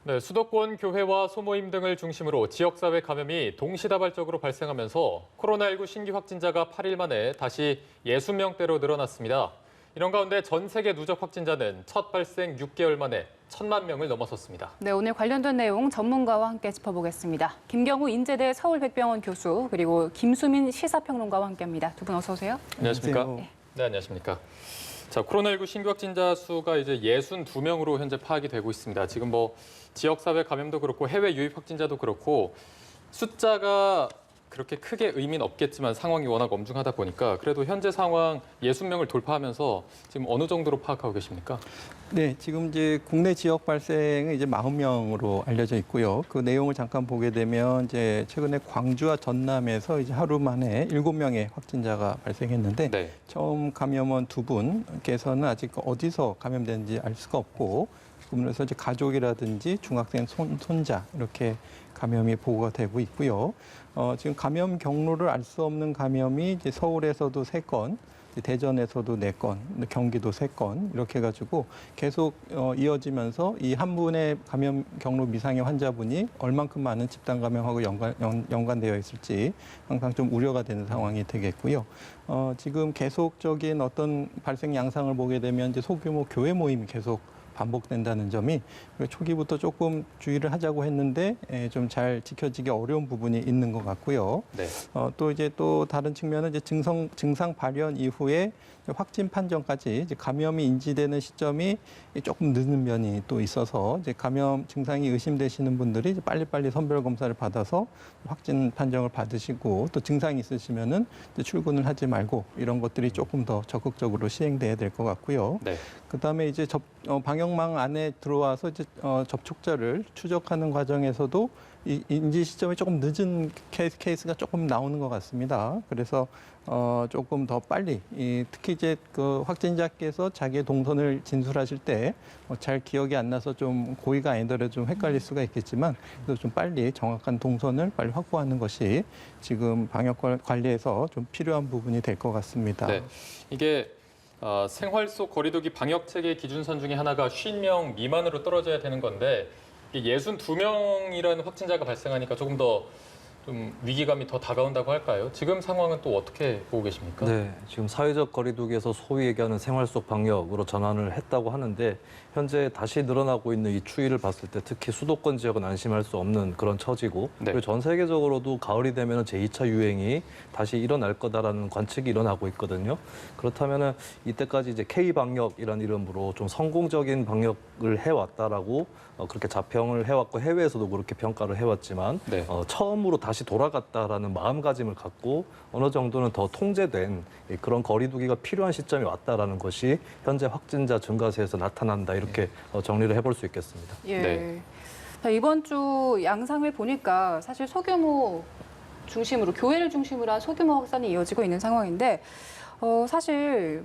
네, 수도권 교회와 소모임 등을 중심으로 지역사회 감염이 동시다발적으로 발생하면서 코로나19 신규 확진자가 8일 만에 다시 60명대로 늘어났습니다. 이런 가운데 전 세계 누적 확진자는 첫 발생 6개월 만에 1,000만 명을 넘어섰습니다. 네, 오늘 관련된 내용 전문가와 함께 짚어보겠습니다. 김경우 인제대 서울백병원 교수 그리고 김수민 시사평론가와 함께합니다. 두 분 어서 오세요. 안녕하십니까? 네, 안녕하십니까? 자, 코로나19 신규 확진자 수가 이제 62명으로 현재 파악이 되고 있습니다. 지금 지역사회 감염도 그렇고 해외 유입 확진자도 그렇고 숫자가 그렇게 크게 의미는 없겠지만 상황이 워낙 엄중하다 보니까 그래도 현재 상황 60명을 돌파하면서 지금 어느 정도로 파악하고 계십니까? 네, 지금 이제 국내 지역 발생은 이제 40명으로 알려져 있고요. 그 내용을 잠깐 보게 되면 이제 최근에 광주와 전남에서 이제 하루 만에 7명의 확진자가 발생했는데 네. 처음 감염원 두 분께서는 아직 어디서 감염된지 알 수가 없고 그래서 이제 가족이라든지 중학생 손자 이렇게 감염이 보고가 되고 있고요. 지금 감염 경로를 알 수 없는 감염이 이제 서울에서도 3건, 대전에서도 4건, 경기도 3건 이렇게 해가지고 계속 이어지면서 이 한 분의 감염 경로 미상의 환자분이 얼만큼 많은 집단 감염하고 연관되어 있을지 항상 좀 우려가 되는 상황이 되겠고요. 지금 계속적인 어떤 발생 양상을 보게 되면 이제 소규모 교회 모임이 계속 반복된다는 점이 초기부터 조금 주의를 하자고 했는데 좀 잘 지켜지기 어려운 부분이 있는 것 같고요. 네. 또 다른 측면은 이제 증상 발현 이후에 확진 판정까지 이제 감염이 인지되는 시점이 조금 늦는 면이 또 있어서 이제 감염 증상이 의심되시는 분들이 이제 빨리빨리 선별 검사를 받아서 확진 판정을 받으시고 또 증상이 있으시면은 이제 출근을 하지 말고 이런 것들이 조금 더 적극적으로 시행돼야 될 것 같고요. 네. 그다음에 이제 방역망 안에 들어와서 이제 접촉자를 추적하는 과정에서도 이 인지 시점이 조금 늦은 케이스가 조금 나오는 것 같습니다. 그래서 조금 더 빨리 특히 이제 그 확진자께서 자기의 동선을 진술하실 때 잘 기억이 안 나서 좀 고의가 아니더라도 좀 헷갈릴 수가 있겠지만 그래서 좀 빨리 정확한 동선을 빨리 확보하는 것이 지금 방역 관리에서 좀 필요한 부분이 될 것 같습니다. 네. 이게 생활 속 거리두기 방역 체계 기준선 중에 하나가 50명 미만으로 떨어져야 되는 건데 62명이라는 확진자가 발생하니까 조금 더 좀 위기감이 더 다가온다고 할까요? 지금 상황은 또 어떻게 보고 계십니까? 네, 지금 사회적 거리두기에서 소위 얘기하는 생활 속 방역으로 전환을 했다고 하는데 현재 다시 늘어나고 있는 이 추이를 봤을 때 특히 수도권 지역은 안심할 수 없는 그런 처지고 네. 그리고 전 세계적으로도 가을이 되면 제2차 유행이 다시 일어날 거다라는 관측이 일어나고 있거든요. 그렇다면 이때까지 이제 K-방역이라는 이름으로 좀 성공적인 방역을 해왔다라고 그렇게 자평을 해왔고 해외에서도 그렇게 평가를 해왔지만 네. 처음으로 다시 돌아갔다라는 마음가짐을 갖고 어느 정도는 더 통제된 그런 거리두기가 필요한 시점이 왔다라는 것이 현재 확진자 증가세에서 나타난다 이렇게 정리를 해볼 수 있겠습니다. 예. 네. 자, 이번 주 양상을 보니까 사실 소규모 중심으로 교회를 중심으로 한 소규모 확산이 이어지고 있는 상황인데 사실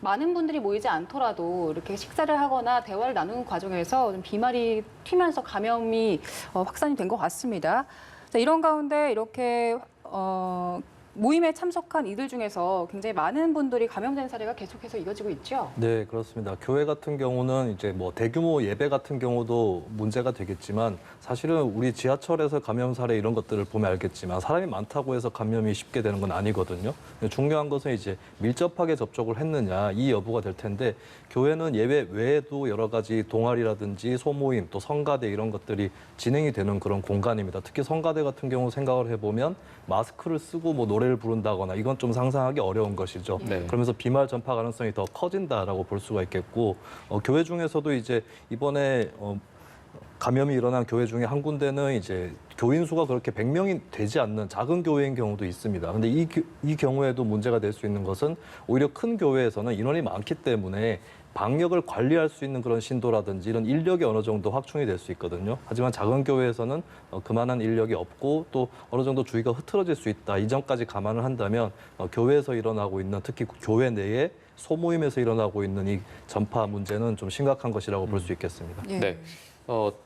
많은 분들이 모이지 않더라도 이렇게 식사를 하거나 대화를 나누는 과정에서 좀 비말이 튀면서 감염이 확산이 된 것 같습니다. 자, 이런 가운데 이렇게 모임에 참석한 이들 중에서 굉장히 많은 분들이 감염된 사례가 계속해서 이어지고 있죠. 네, 그렇습니다. 교회 같은 경우는 이제 대규모 예배 같은 경우도 문제가 되겠지만 사실은 우리 지하철에서 감염 사례 이런 것들을 보면 알겠지만 사람이 많다고 해서 감염이 쉽게 되는 건 아니거든요. 중요한 것은 이제 밀접하게 접촉을 했느냐 이 여부가 될 텐데 교회는 예배 외에도 여러 가지 동아리라든지 소모임 또 성가대 이런 것들이 진행이 되는 그런 공간입니다. 특히 성가대 같은 경우 생각을 해보면 마스크를 쓰고 노래를 부른다거나 이건 좀 상상하기 어려운 것이죠. 네. 그러면서 비말 전파 가능성이 더 커진다라고 볼 수가 있겠고 교회 중에서도 이제 이번에 감염이 일어난 교회 중에 한 군데는 이제 교인 수가 그렇게 100명이 되지 않는 작은 교회인 경우도 있습니다. 근데 이 경우에도 문제가 될 수 있는 것은 오히려 큰 교회에서는 인원이 많기 때문에 방역을 관리할 수 있는 그런 신도라든지 이런 인력이 어느 정도 확충이 될 수 있거든요. 하지만 작은 교회에서는 그만한 인력이 없고 또 어느 정도 주의가 흐트러질 수 있다. 이 점까지 감안을 한다면 교회에서 일어나고 있는 특히 교회 내에 소모임에서 일어나고 있는 이 전파 문제는 좀 심각한 것이라고 볼 수 있겠습니다. 예. 네.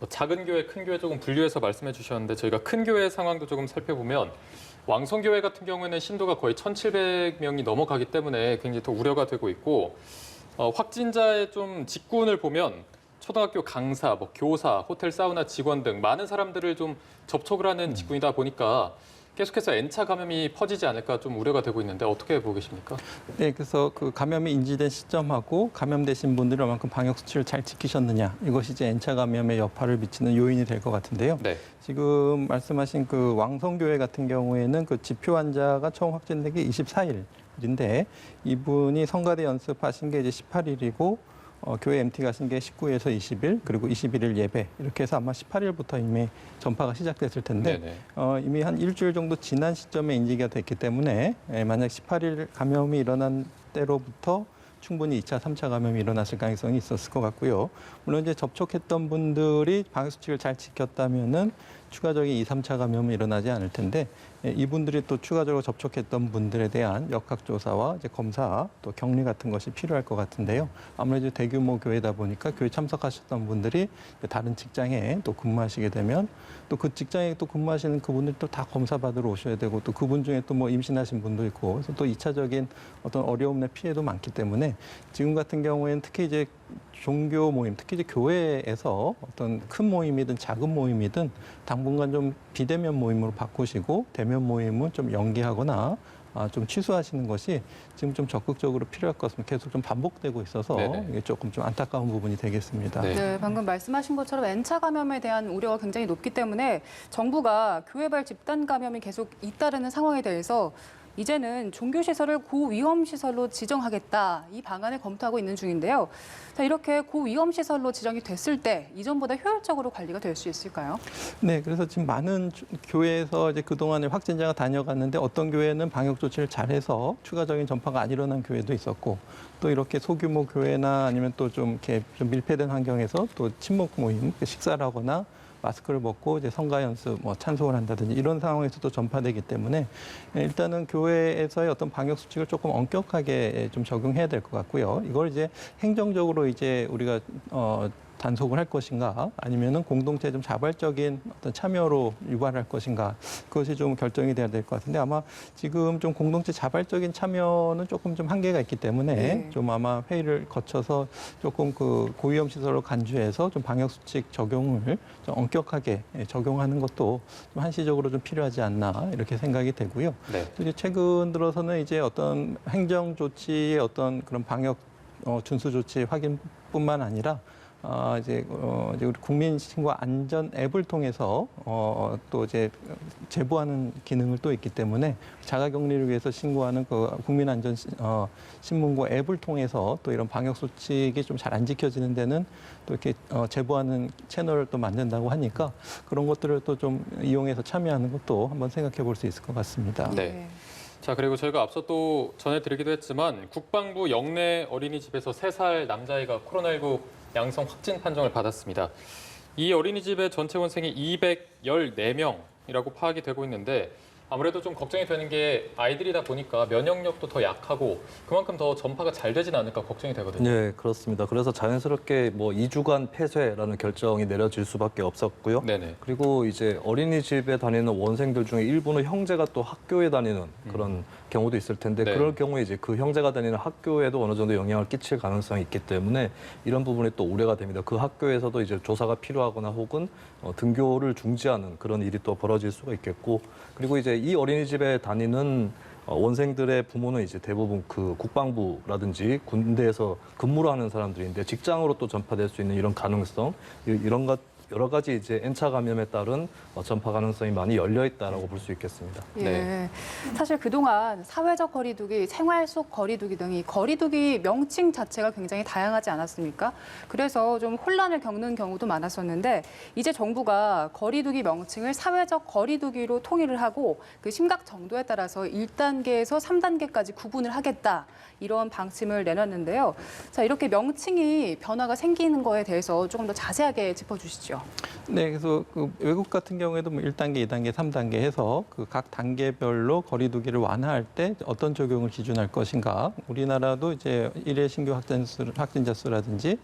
작은 교회, 큰 교회 조금 분류해서 말씀해 주셨는데 저희가 큰 교회 상황도 조금 살펴보면 왕성교회 같은 경우에는 신도가 거의 1,700명이 넘어가기 때문에 굉장히 더 우려가 되고 있고 확진자의 좀 직군을 보면 초등학교 강사, 뭐 교사, 호텔 사우나 직원 등 많은 사람들을 좀 접촉을 하는 직군이다 보니까 계속해서 N차 감염이 퍼지지 않을까 좀 우려가 되고 있는데 어떻게 보고 계십니까? 네, 그래서 그 감염이 인지된 시점하고 감염되신 분들이 얼만큼 방역 수칙을 잘 지키셨느냐 이것이 이제 N차 감염에 여파를 미치는 요인이 될 것 같은데요. 네. 지금 말씀하신 그 왕성교회 같은 경우에는 그 지표 환자가 처음 확진된 게 24일인데 이분이 성가대 연습하신 게 이제 18일이고 교회 MT 가신 게 19에서 20일 그리고 21일 예배 이렇게 해서 아마 18일부터 이미 전파가 시작됐을 텐데 네네. 이미 한 일주일 정도 지난 시점에 인지가 됐기 때문에 만약 18일 감염이 일어난 때로부터 충분히 2차, 3차 감염이 일어났을 가능성이 있었을 것 같고요. 물론 이제 접촉했던 분들이 방역 수칙을 잘 지켰다면은 추가적인 2, 3차 감염은 일어나지 않을 텐데 이분들이 또 추가적으로 접촉했던 분들에 대한 역학조사와 이제 검사 또 격리 같은 것이 필요할 것 같은데요. 아무래도 대규모 교회다 보니까 교회 참석하셨던 분들이 다른 직장에 또 근무하시게 되면 또 그 직장에 또 근무하시는 그분들 또 다 검사 받으러 오셔야 되고 또 그분 중에 또 뭐 임신하신 분도 있고 그래서 또 2차적인 어떤 어려움의 피해도 많기 때문에 지금 같은 경우에는 특히 이제 종교 모임, 특히 이제 교회에서 어떤 큰 모임이든 작은 모임이든 당분간 좀 비대면 모임으로 바꾸시고 대면 모임은 좀 연기하거나 좀 취소하시는 것이 지금 좀 적극적으로 필요할 것 같습니다. 계속 좀 반복되고 있어서 네네. 이게 조금 좀 안타까운 부분이 되겠습니다. 네. 네, 방금 말씀하신 것처럼 N차 감염에 대한 우려가 굉장히 높기 때문에 정부가 교회발 집단 감염이 계속 잇따르는 상황에 대해서 이제는 종교시설을 고위험시설로 지정하겠다 이 방안을 검토하고 있는 중인데요. 자, 이렇게 고위험시설로 지정이 됐을 때 이전보다 효율적으로 관리가 될 수 있을까요? 네, 그래서 지금 많은 교회에서 이제 그동안에 확진자가 다녀갔는데 어떤 교회는 방역 조치를 잘해서 추가적인 전파가 안 일어난 교회도 있었고 또 이렇게 소규모 교회나 아니면 또 좀 이렇게 좀 밀폐된 환경에서 또 친목 모임, 식사를 하거나 마스크를 벗고 이제 성가 연습, 뭐 찬송을 한다든지 이런 상황에서도 전파되기 때문에 일단은 교회에서의 어떤 방역 수칙을 조금 엄격하게 좀 적용해야 될 것 같고요. 이걸 이제 행정적으로 이제 우리가 단속을 할 것인가 아니면은 공동체 좀 자발적인 어떤 참여로 유발할 것인가 그것이 좀 결정이 돼야 될 것 같은데 아마 지금 좀 공동체 자발적인 참여는 조금 좀 한계가 있기 때문에 네. 좀 아마 회의를 거쳐서 조금 그 고위험 시설로 간주해서 좀 방역 수칙 적용을 좀 엄격하게 적용하는 것도 좀 한시적으로 좀 필요하지 않나 이렇게 생각이 되고요. 네. 또 이제 최근 들어서는 이제 어떤 행정 조치의 어떤 그런 방역 준수 조치 확인뿐만 아니라 이제 우리 국민신고 안전 앱을 통해서 또 이제 제보하는 기능을 또 있기 때문에 자가격리를 위해서 신고하는 그 국민안전 신문고 앱을 통해서 또 이런 방역 수칙이 좀 잘 안 지켜지는 데는 또 이렇게 제보하는 채널을 또 만든다고 하니까 그런 것들을 또 좀 이용해서 참여하는 것도 한번 생각해 볼 수 있을 것 같습니다. 네. 자, 그리고 저희가 앞서 또 전해드리기도 했지만 국방부 영내 어린이집에서 3살 남자아이가 코로나19 양성 확진 판정을 받았습니다. 이 어린이집의 전체 원생이 214명이라고 파악이 되고 있는데 아무래도 좀 걱정이 되는 게 아이들이다 보니까 면역력도 더 약하고 그만큼 더 전파가 잘 되진 않을까 걱정이 되거든요. 네, 그렇습니다. 그래서 자연스럽게 뭐 2주간 폐쇄라는 결정이 내려질 수밖에 없었고요. 네네. 그리고 이제 어린이집에 다니는 원생들 중에 일부는 형제가 또 학교에 다니는 그런 경우도 있을 텐데 네. 그럴 경우에 이제 그 형제가 다니는 학교에도 어느 정도 영향을 끼칠 가능성이 있기 때문에 이런 부분이 또 우려가 됩니다. 그 학교에서도 이제 조사가 필요하거나 혹은 등교를 중지하는 그런 일이 또 벌어질 수가 있겠고 그리고 이제 이 어린이집에 다니는 원생들의 부모는 이제 대부분 그 국방부라든지 군대에서 근무를 하는 사람들인데 직장으로 또 전파될 수 있는 이런 가능성 이런 것 여러 가지 이제 N차 감염에 따른 전파 가능성이 많이 열려 있다라고 볼 수 있겠습니다. 예. 네. 사실 그동안 사회적 거리두기, 생활 속 거리두기 등이 거리두기 명칭 자체가 굉장히 다양하지 않았습니까? 그래서 좀 혼란을 겪는 경우도 많았었는데 이제 정부가 거리두기 명칭을 사회적 거리두기로 통일을 하고 그 심각 정도에 따라서 1단계에서 3단계까지 구분을 하겠다. 이런 방침을 내놨는데요. 자, 이렇게 명칭이 변화가 생기는 거에 대해서 조금 더 자세하게 짚어주시죠. 있죠. 네, 그래서 그 외국 같은 경우에도 뭐 1단계, 2단계, 3단계 해서 그 각 단계별로 거리두기를 완화할 때 어떤 적용을 기준할 것인가. 우리나라도 이제 일회 신규 확진자 수라든지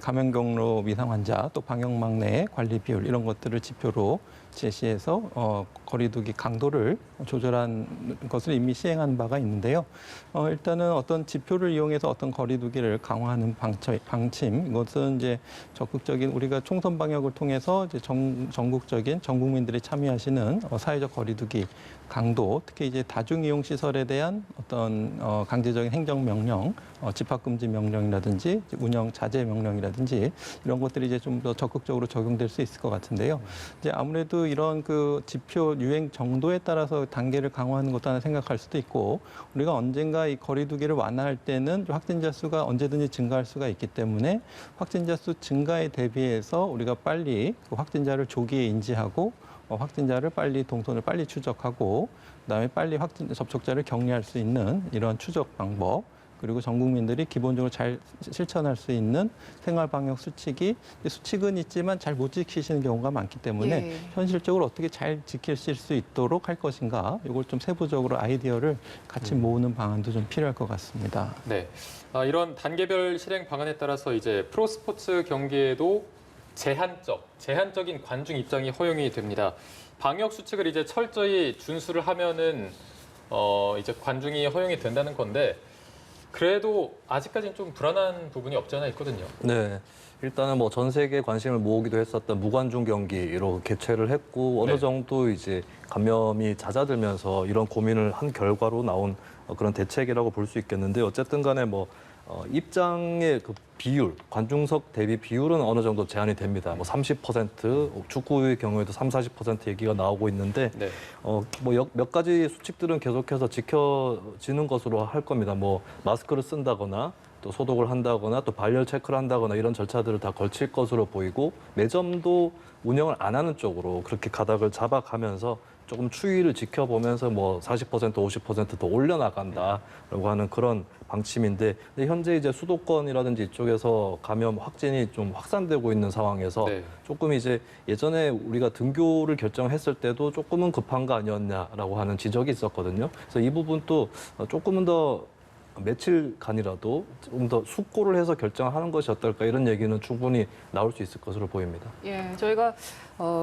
감염 경로 미상 환자 또 방역망 내 관리 비율 이런 것들을 지표로 제시해서 거리두기 강도를 조절한 것을 이미 시행한 바가 있는데요. 일단은 어떤 지표를 이용해서 어떤 거리두기를 강화하는 방침 이것은 이제 적극적인 우리가 총선 방역을 통해서 이제 전국적인 전 국민들이 참여하시는 사회적 거리두기 강도, 특히 이제 다중이용 시설에 대한 어떤 강제적인 행정 명령, 집합 금지 명령이라든지 운영 자제 명령이라든지 이런 것들이 이제 좀 더 적극적으로 적용될 수 있을 것 같은데요. 이제 아무래도 이런 그 지표 유행 정도에 따라서 단계를 강화하는 것도 하나 생각할 수도 있고 우리가 언젠가 이 거리두기를 완화할 때는 확진자 수가 언제든지 증가할 수가 있기 때문에 확진자 수 증가에 대비해서 우리가 빨리 그 확진자를 조기에 인지하고 확진자를 빨리 동선을 빨리 추적하고 그다음에 빨리 접촉자를 격리할 수 있는 이런 추적 방법 그리고 전 국민들이 기본적으로 잘 실천할 수 있는 생활 방역 수칙은 있지만 잘 못 지키시는 경우가 많기 때문에 예. 현실적으로 어떻게 잘 지키실 수 있도록 할 것인가 이걸 좀 세부적으로 아이디어를 같이 모으는 방안도 좀 필요할 것 같습니다. 네. 이런 단계별 실행 방안에 따라서 이제 프로스포츠 경기에도 제한적인 관중 입장이 허용이 됩니다. 방역 수칙을 이제 철저히 준수를 하면은 이제 관중이 허용이 된다는 건데 그래도 아직까지는 좀 불안한 부분이 없지 않아 있거든요. 네. 일단은 뭐 전 세계 관심을 모으기도 했었던 무관중 경기로 개최를 했고 어느 네. 정도 이제 감염이 잦아들면서 이런 고민을 한 결과로 나온 그런 대책이라고 볼 수 있겠는데 어쨌든 간에 뭐 입장의 그 비율, 관중석 대비 비율은 어느 정도 제한이 됩니다. 뭐 30%, 축구의 경우에도 30-40% 얘기가 나오고 있는데 네. 뭐 몇 가지 수칙들은 계속해서 지켜지는 것으로 할 겁니다. 뭐 마스크를 쓴다거나 또 소독을 한다거나 또 발열 체크를 한다거나 이런 절차들을 다 걸칠 것으로 보이고 매점도 운영을 안 하는 쪽으로 그렇게 가닥을 잡아가면서 조금 추이를 지켜보면서 뭐 40%, 50%더 올려나간다라고 하는 그런 방침인데 근데 현재 이제 수도권이라든지 이쪽에서 감염 확진이 좀 확산되고 있는 상황에서 네. 조금 이제 예전에 우리가 등교를 결정했을 때도 조금은 급한 거 아니었냐라고 하는 지적이 있었거든요. 그래서 이 부분도 조금은 더 며칠간이라도 좀 더 숙고를 해서 결정하는 것이 어떨까 이런 얘기는 충분히 나올 수 있을 것으로 보입니다. 예, 저희가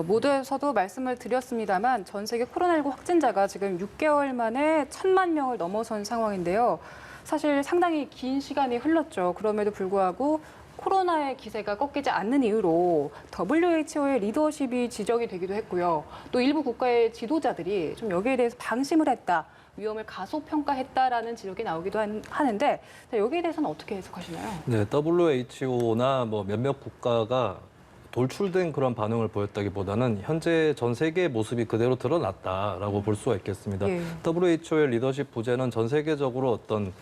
모두에서도 말씀을 드렸습니다만 전 세계 코로나19 확진자가 지금 6개월 만에 1,000만 명을 넘어선 상황인데요. 사실 상당히 긴 시간이 흘렀죠. 그럼에도 불구하고 코로나의 기세가 꺾이지 않는 이유로 WHO의 리더십이 지적이 되기도 했고요. 또 일부 국가의 지도자들이 좀 여기에 대해서 방심을 했다. 위험을 가소평가했다라는 지적이 나오기도 하는데 여기에 대해서는 어떻게 해석하시나요? 네, WHO나 뭐 몇몇 국가가 돌출된 그런 반응을 보였다기보다는 현재 전 세계의 모습이 그대로 드러났다라고 볼 수가 있겠습니다. 예. WHO의 리더십 부재는 전 세계적으로 어떤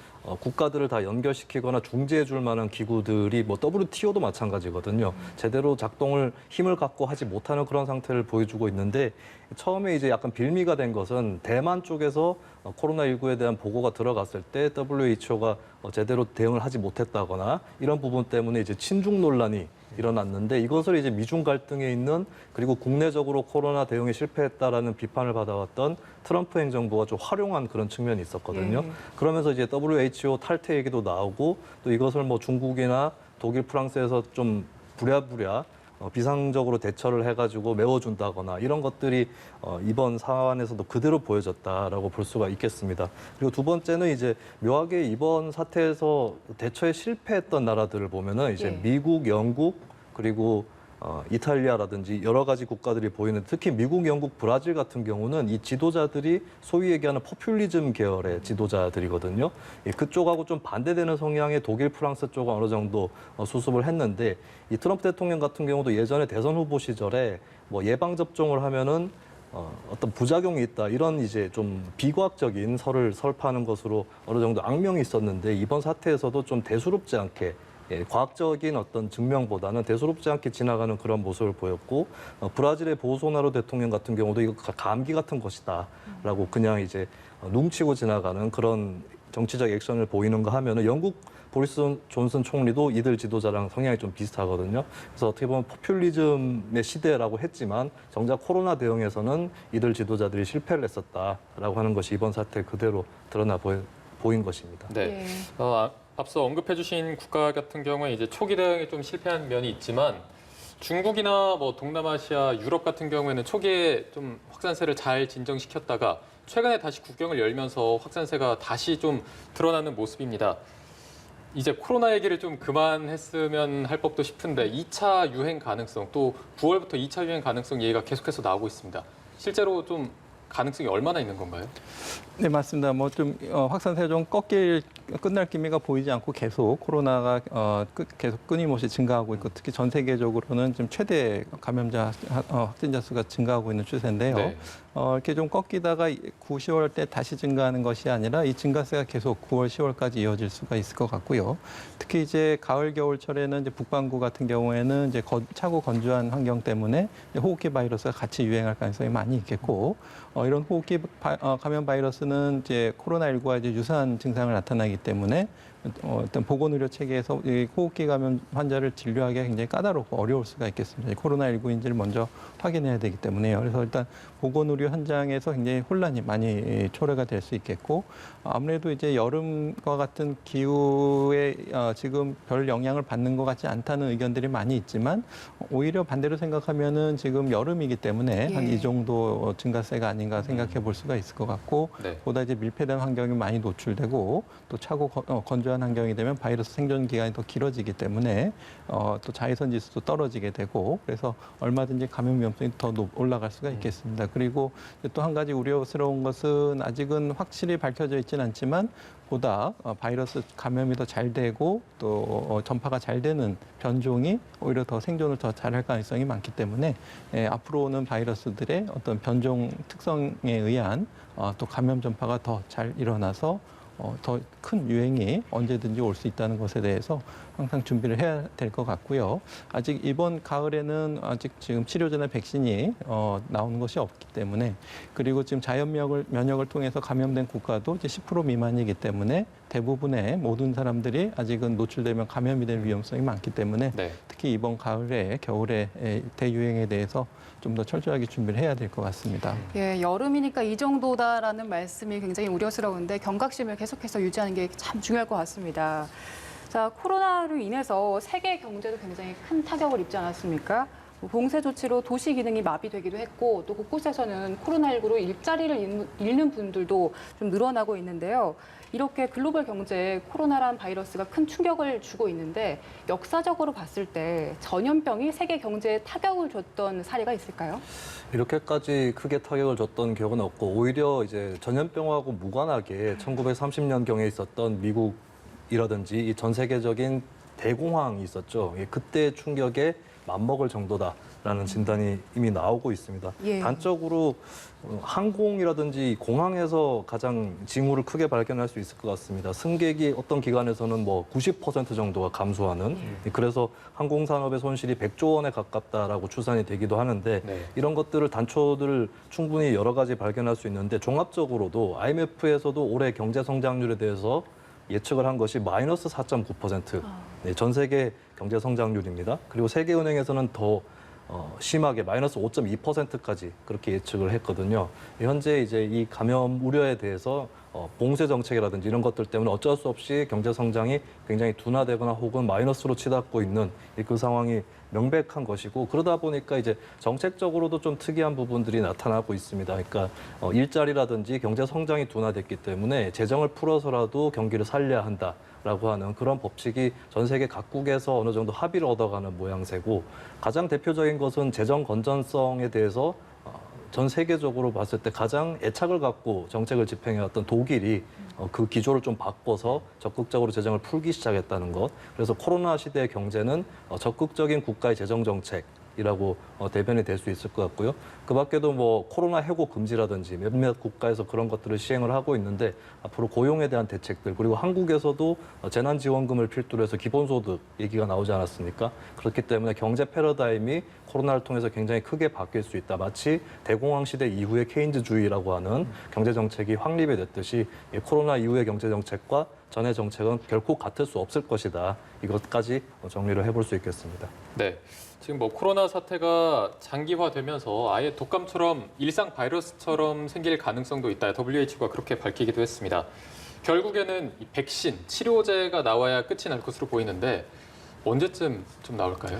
국가들을 다 연결시키거나 중재해 줄 만한 기구들이 뭐 WTO도 마찬가지거든요. 제대로 작동을 힘을 갖고 하지 못하는 그런 상태를 보여주고 있는데 처음에 이제 약간 빌미가 된 것은 대만 쪽에서 코로나19에 대한 보고가 들어갔을 때 WHO가 제대로 대응을 하지 못했다거나 이런 부분 때문에 이제 친중 논란이 일어났는데 이것을 이제 미중 갈등에 있는 그리고 국내적으로 코로나 대응에 실패했다라는 비판을 받아왔던 트럼프 행정부가 좀 활용한 그런 측면이 있었거든요. 예. 그러면서 이제 WHO 탈퇴 얘기도 나오고 또 이것을 뭐 중국이나 독일, 프랑스에서 좀 부랴부랴 비상적으로 대처를 해가지고 메워준다거나 이런 것들이 이번 사안에서도 그대로 보여졌다라고 볼 수가 있겠습니다. 그리고 두 번째는 이제 묘하게 이번 사태에서 대처에 실패했던 나라들을 보면은 이제 예. 미국, 영국 그리고 이탈리아라든지 여러 가지 국가들이 보이는 특히 미국, 영국, 브라질 같은 경우는 이 지도자들이 소위 얘기하는 포퓰리즘 계열의 지도자들이거든요. 그쪽하고 좀 반대되는 성향의 독일, 프랑스 쪽은 어느 정도 수습을 했는데 이 트럼프 대통령 같은 경우도 예전에 대선 후보 시절에 뭐 예방 접종을 하면은 어떤 부작용이 있다 이런 이제 좀 비과학적인 설을 설파하는 것으로 어느 정도 악명이 있었는데 이번 사태에서도 좀 대수롭지 않게 과학적인 어떤 증명보다는 대수롭지 않게 지나가는 그런 모습을 보였고 브라질의 보소나루 대통령 같은 경우도 이거 감기 같은 것이다라고 그냥 이제 뭉치고 지나가는 그런 정치적 액션을 보이는가 하면은 영국 보리스 존슨 총리도 이들 지도자랑 성향이 좀 비슷하거든요. 그래서 어떻게 보면 포퓰리즘의 시대라고 했지만 정작 코로나 대응에서는 이들 지도자들이 실패를 했었다라고 하는 것이 이번 사태 그대로 드러나 보인 것입니다. 네. 예. 앞서 언급해주신 국가 같은 경우에 이제 초기 대응에 좀 실패한 면이 있지만 중국이나 뭐 동남아시아, 유럽 같은 경우에는 초기에 좀 확산세를 잘 진정시켰다가 최근에 다시 국경을 열면서 확산세가 다시 좀 드러나는 모습입니다. 이제 코로나 얘기를 좀 그만했으면 할 법도 싶은데 2차 유행 가능성 또 9월부터 2차 유행 가능성 얘기가 계속해서 나오고 있습니다. 실제로 좀 가능성이 얼마나 있는 건가요? 네, 맞습니다. 뭐 좀 확산세가 좀 끝날 기미가 보이지 않고 계속 코로나가 계속 끊임없이 증가하고 있고 특히 전 세계적으로는 지금 최대 감염자 확진자 수가 증가하고 있는 추세인데요. 네. 이렇게 좀 꺾이다가 9, 10월 때 다시 증가하는 것이 아니라 이 증가세가 계속 9월, 10월까지 이어질 수가 있을 것 같고요. 특히 이제 가을, 겨울철에는 이제 북반구 같은 경우에는 이제 차고 건조한 환경 때문에 이제 호흡기 바이러스가 같이 유행할 가능성이 많이 있겠고 이런 호흡기 감염 바이러스는 이제 코로나19와 이제 유사한 증상을 나타나기 때문에 어떤 보건의료 체계에서 이 호흡기 감염 환자를 진료하기가 굉장히 까다롭고 어려울 수가 있겠습니다. 코로나19인지를 먼저 확인해야 되기 때문에요. 그래서 일단 보건의료 현장에서 굉장히 혼란이 많이 초래가 될 수 있겠고 아무래도 이제 여름과 같은 기후에 지금 별 영향을 받는 것 같지 않다는 의견들이 많이 있지만 오히려 반대로 생각하면은 지금 여름이기 때문에 예. 한 이 정도 증가세가 아닌가 생각해 볼 수가 있을 것 같고 네. 보다 이제 밀폐된 환경이 많이 노출되고 또 차고 건조한 환경이 되면 바이러스 생존 기간이 더 길어지기 때문에 또 자외선 지수도 떨어지게 되고 그래서 얼마든지 감염 위험성이 더 올라갈 수가 있겠습니다. 그리고 또 한 가지 우려스러운 것은 아직은 확실히 밝혀져 있지는 않지만 보다 바이러스 감염이 더 잘 되고 또 전파가 잘 되는 변종이 오히려 더 생존을 더 잘할 가능성이 많기 때문에 앞으로 오는 바이러스들의 어떤 변종 특성에 의한 또 감염 전파가 더 잘 일어나서 더 큰 유행이 언제든지 올 수 있다는 것에 대해서 항상 준비를 해야 될 것 같고요. 아직 이번 가을에는 아직 지금 치료제나 백신이 나오는 것이 없기 때문에 그리고 지금 자연 면역을 통해서 감염된 국가도 이제 10% 미만이기 때문에 대부분의 모든 사람들이 아직은 노출되면 감염이 될 위험성이 많기 때문에 네. 특히 이번 가을에 겨울에 대유행에 대해서 좀 더 철저하게 준비를 해야 될 것 같습니다. 예, 여름이니까 이 정도다라는 말씀이 굉장히 우려스러운데 경각심을 계속해서 유지하는 게 참 중요할 것 같습니다. 자, 코로나로 인해서 세계 경제도 굉장히 큰 타격을 입지 않았습니까? 봉쇄 조치로 도시 기능이 마비되기도 했고 또 곳곳에서는 코로나19로 일자리를 잃는 분들도 좀 늘어나고 있는데요. 이렇게 글로벌 경제에 코로나란 바이러스가 큰 충격을 주고 있는데 역사적으로 봤을 때 전염병이 세계 경제에 타격을 줬던 사례가 있을까요? 이렇게까지 크게 타격을 줬던 기억은 없고 오히려 이제 전염병하고 무관하게 1930년경에 있었던 미국이라든지 이 전 세계적인 대공황이 있었죠. 그때 충격에 맞먹을 정도다라는 진단이 이미 나오고 있습니다. 예. 단적으로 항공이라든지 공항에서 가장 징후를 크게 발견할 수 있을 것 같습니다. 승객이 어떤 기관에서는 뭐 90% 정도가 감소하는 그래서 항공산업의 손실이 100조 원에 가깝다라고 추산이 되기도 하는데 네. 이런 것들을 단초들을 충분히 여러 가지 발견할 수 있는데 종합적으로도 IMF에서도 올해 경제 성장률에 대해서 예측을 한 것이 마이너스 4.9%. 네, 전 세계 경제 성장률입니다. 그리고 세계은행에서는 더 심하게 마이너스 5.2%까지 그렇게 예측을 했거든요. 현재 이제 이 감염 우려에 대해서 봉쇄 정책이라든지 이런 것들 때문에 어쩔 수 없이 경제 성장이 굉장히 둔화되거나 혹은 마이너스로 치닫고 있는 그 상황이 명백한 것이고 그러다 보니까 이제 정책적으로도 좀 특이한 부분들이 나타나고 있습니다. 그러니까 일자리라든지 경제 성장이 둔화됐기 때문에 재정을 풀어서라도 경기를 살려야 한다라고 하는 그런 법칙이 전 세계 각국에서 어느 정도 합의를 얻어가는 모양새고 가장 대표적인 것은 재정 건전성에 대해서 전 세계적으로 봤을 때 가장 애착을 갖고 정책을 집행해왔던 독일이 그 기조를 좀 바꿔서 적극적으로 재정을 풀기 시작했다는 것. 그래서 코로나 시대의 경제는 적극적인 국가의 재정 정책이라고 대변이 될 수 있을 것 같고요. 그 밖에도 뭐 코로나 해고 금지라든지 몇몇 국가에서 그런 것들을 시행을 하고 있는데 앞으로 고용에 대한 대책들 그리고 한국에서도 재난지원금을 필두로 해서 기본소득 얘기가 나오지 않았습니까? 그렇기 때문에 경제 패러다임이 코로나를 통해서 굉장히 크게 바뀔 수 있다. 마치 대공황 시대 이후의 케인즈주의라고 하는 경제 정책이 확립이 됐듯이 코로나 이후의 경제 정책과 전의 정책은 결코 같을 수 없을 것이다. 이것까지 정리를 해볼 수 있겠습니다. 네. 지금 뭐 코로나 사태가 장기화되면서 아예 독감처럼 일상 바이러스처럼 생길 가능성도 있다. WHO가 그렇게 밝히기도 했습니다. 결국에는 이 백신, 치료제가 나와야 끝이 날 것으로 보이는데 언제쯤 좀 나올까요?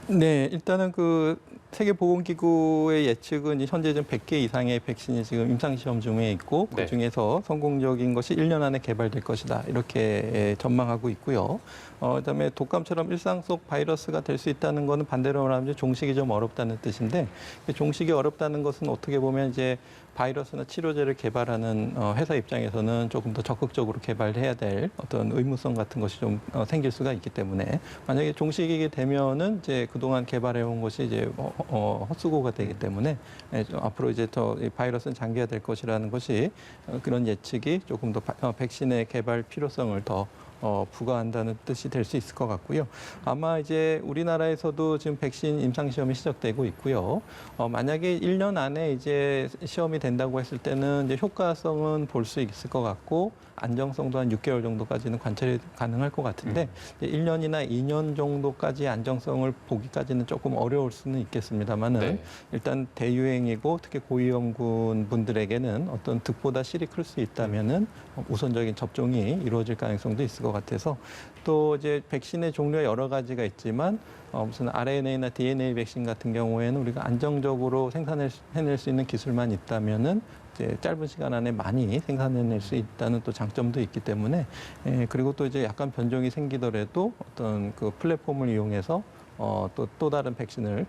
네, 일단은 그 세계보건기구의 예측은 현재 좀 100개 이상의 백신이 지금 임상시험 중에 있고 네. 그중에서 성공적인 것이 1년 안에 개발될 것이다. 이렇게 전망하고 있고요. 그다음에 독감처럼 일상 속 바이러스가 될 수 있다는 것은 반대로 말하면 종식이 좀 어렵다는 뜻인데 종식이 어렵다는 것은 어떻게 보면 이제 바이러스나 치료제를 개발하는 회사 입장에서는 조금 더 적극적으로 개발해야 될 어떤 의무성 같은 것이 좀 생길 수가 있기 때문에 만약에 종식이 되면은 이제 그동안 개발해온 것이 이제 헛수고가 되기 때문에 앞으로 이제 더 이 바이러스는 장기화될 것이라는 것이 그런 예측이 조금 더 백신의 개발 필요성을 더 부과한다는 뜻이 될 수 있을 것 같고요. 아마 이제 우리나라에서도 지금 백신 임상 시험이 시작되고 있고요. 만약에 1년 안에 이제 시험이 된다고 했을 때는 이제 효과성은 볼 수 있을 것 같고 안정성도 한 6개월 정도까지는 관찰이 가능할 것 같은데 1년이나 2년 정도까지 안정성을 보기까지는 조금 어려울 수는 있겠습니다만은 네. 일단 대유행이고 특히 고위험군 분들에게는 어떤 득보다 실이 클 수 있다면은 우선적인 접종이 이루어질 가능성도 있을 것 같아서 또 이제 백신의 종류가 여러 가지가 있지만 무슨 RNA나 DNA 백신 같은 경우에는 우리가 안정적으로 생산해낼 수 있는 기술만 있다면은 이제 짧은 시간 안에 많이 생산해낼 수 있다는 또 장점도 있기 때문에 그리고 또 이제 약간 변종이 생기더라도 어떤 그 플랫폼을 이용해서 또 다른 백신을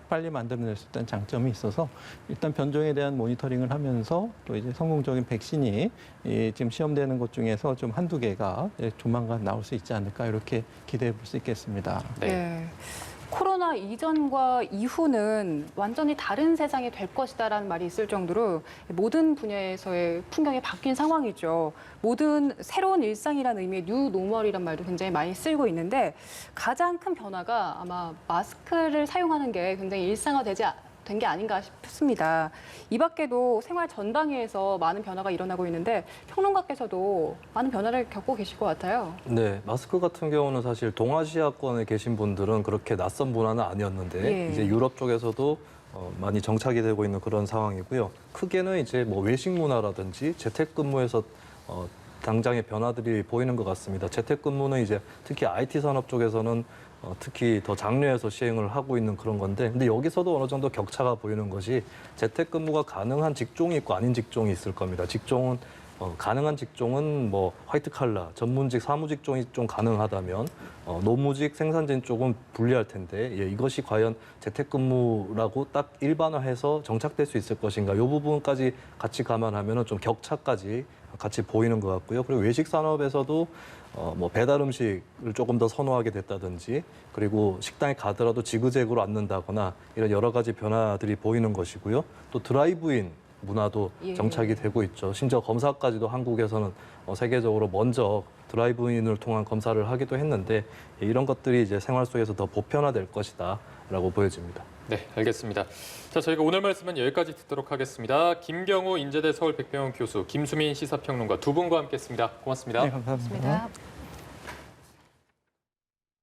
빨리 만들어낼 수 있다는 장점이 있어서 일단 변종에 대한 모니터링을 하면서 또 이제 성공적인 백신이 지금 시험되는 것 중에서 좀 한두 개가 조만간 나올 수 있지 않을까 이렇게 기대해 볼 수 있겠습니다. 네. 예. 코로나 이전과 이후는 완전히 다른 세상이 될 것이다라는 말이 있을 정도로 모든 분야에서의 풍경이 바뀐 상황이죠. 모든 새로운 일상이라는 의미의 뉴 노멀이란 말도 굉장히 많이 쓰이고 있는데 가장 큰 변화가 아마 마스크를 사용하는 게 굉장히 된 게 아닌가 싶습니다. 이 밖에도 생활 전방위에서 많은 변화가 일어나고 있는데 평론가께서도 많은 변화를 겪고 계실 것 같아요. 네, 마스크 같은 경우는 사실 동아시아권에 계신 분들은 그렇게 낯선 문화는 아니었는데 예. 이제 유럽 쪽에서도 많이 정착이 되고 있는 그런 상황이고요. 크게는 이제 뭐 외식 문화라든지 재택근무에서 당장의 변화들이 보이는 것 같습니다. 재택근무는 이제 특히 IT 산업 쪽에서는 특히 더 장려해서 시행을 하고 있는 그런 건데, 근데 여기서도 어느 정도 격차가 보이는 것이 재택근무가 가능한 직종이 있고 아닌 직종이 있을 겁니다. 직종은 가능한 직종은 뭐 화이트 칼라, 전문직, 사무직종이 좀 가능하다면 노무직, 생산진 쪽은 불리할 텐데 이것이 과연 재택근무라고 딱 일반화해서 정착될 수 있을 것인가? 이 부분까지 같이 감안하면 좀 격차까지 같이 보이는 것 같고요. 그리고 외식 산업에서도 뭐 배달 음식을 조금 더 선호하게 됐다든지 그리고 식당에 가더라도 지그재그로 앉는다거나 이런 여러 가지 변화들이 보이는 것이고요. 또 드라이브인 문화도 예. 정착이 되고 있죠. 심지어 검사까지도 한국에서는 세계적으로 먼저 드라이브인을 통한 검사를 하기도 했는데 이런 것들이 이제 생활 속에서 더 보편화될 것이다라고 보여집니다. 네, 알겠습니다. 자, 저희가 오늘 말씀은 여기까지 듣도록 하겠습니다. 김경우 인제대 서울백병원 교수, 김수민 시사평론가 두 분과 함께했습니다. 고맙습니다. 네, 감사합니다. 좋습니다.